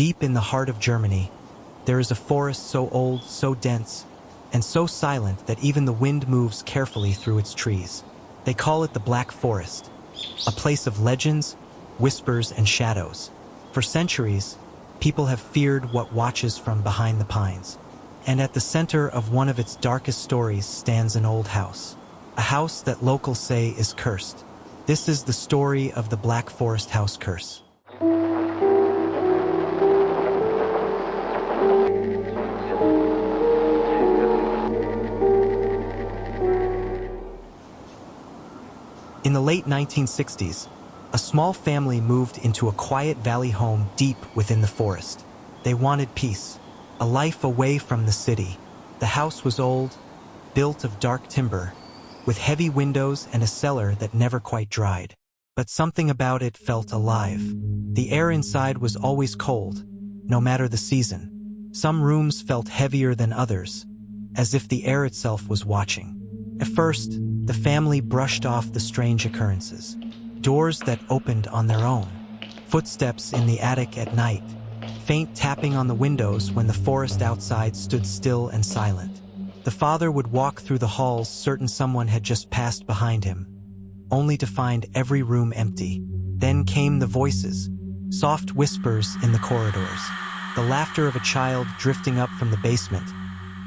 Deep in the heart of Germany, there is a forest so old, so dense, and so silent that even the wind moves carefully through its trees. They call it the Black Forest, a place of legends, whispers, and shadows. For centuries, people have feared what watches from behind the pines. And at the center of one of its darkest stories stands an old house. A house that locals say is cursed. This is the story of the Black Forest house curse. In the late 1960s, a small family moved into a quiet valley home deep within the forest. They wanted peace, a life away from the city. The house was old, built of dark timber, with heavy windows and a cellar that never quite dried. But something about it felt alive. The air inside was always cold, no matter the season. Some rooms felt heavier than others, as if the air itself was watching. At first, the family brushed off the strange occurrences. Doors that opened on their own, footsteps in the attic at night, faint tapping on the windows when the forest outside stood still and silent. The father would walk through the halls certain someone had just passed behind him, only to find every room empty. Then came the voices, soft whispers in the corridors, the laughter of a child drifting up from the basement,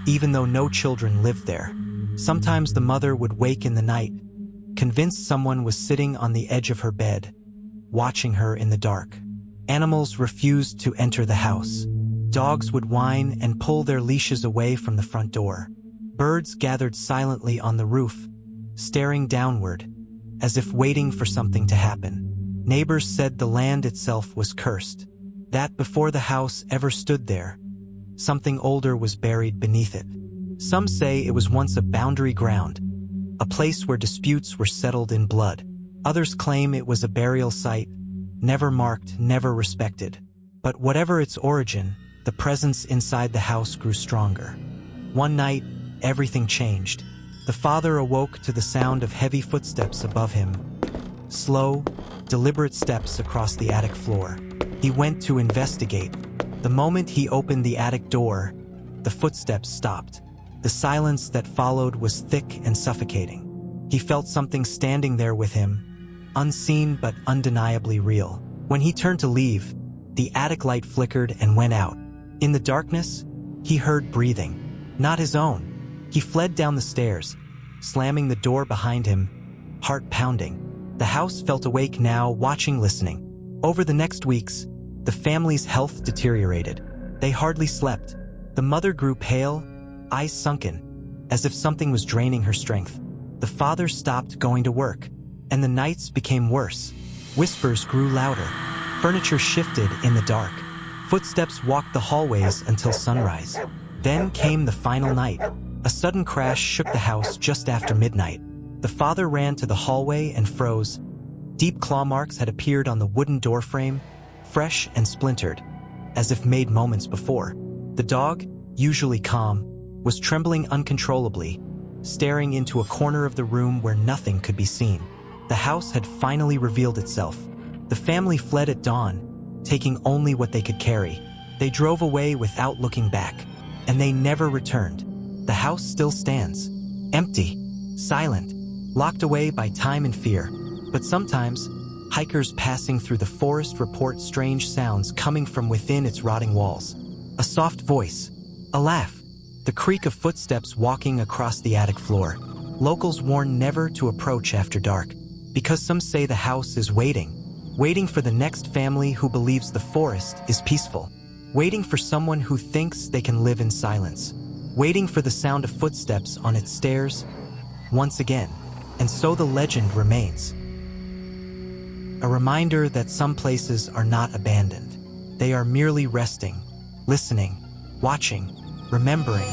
even though no children lived there. Sometimes the mother would wake in the night, convinced someone was sitting on the edge of her bed, watching her in the dark. Animals refused to enter the house. Dogs would whine and pull their leashes away from the front door. Birds gathered silently on the roof, staring downward, as if waiting for something to happen. Neighbors said the land itself was cursed, that before the house ever stood there, something older was buried beneath it. Some say it was once a boundary ground, a place where disputes were settled in blood. Others claim it was a burial site, never marked, never respected. But whatever its origin, the presence inside the house grew stronger. One night, everything changed. The father awoke to the sound of heavy footsteps above him. Slow, deliberate steps across the attic floor. He went to investigate. The moment he opened the attic door, the footsteps stopped. The silence that followed was thick and suffocating. He felt something standing there with him, unseen but undeniably real. When he turned to leave, the attic light flickered and went out. In the darkness, he heard breathing, not his own. He fled down the stairs, slamming the door behind him, heart pounding. The house felt awake now, watching, listening. Over the next weeks, the family's health deteriorated. They hardly slept. The mother grew pale, eyes sunken, as if something was draining her strength. The father stopped going to work, and the nights became worse. Whispers grew louder. Furniture shifted in the dark. Footsteps walked the hallways until sunrise. Then came the final night. A sudden crash shook the house just after midnight. The father ran to the hallway and froze. Deep claw marks had appeared on the wooden doorframe, fresh and splintered, as if made moments before. The dog, usually calm, was trembling uncontrollably, staring into a corner of the room where nothing could be seen. The house had finally revealed itself. The family fled at dawn, taking only what they could carry. They drove away without looking back, and they never returned. The house still stands, empty, silent, locked away by time and fear. But sometimes, hikers passing through the forest report strange sounds coming from within its rotting walls. A soft voice, a laugh, the creak of footsteps walking across the attic floor. Locals warn never to approach after dark, because some say the house is waiting for the next family who believes the forest is peaceful, waiting for someone who thinks they can live in silence, waiting for the sound of footsteps on its stairs once again. And so the legend remains. A reminder that some places are not abandoned. They are merely resting, listening, watching, remembering,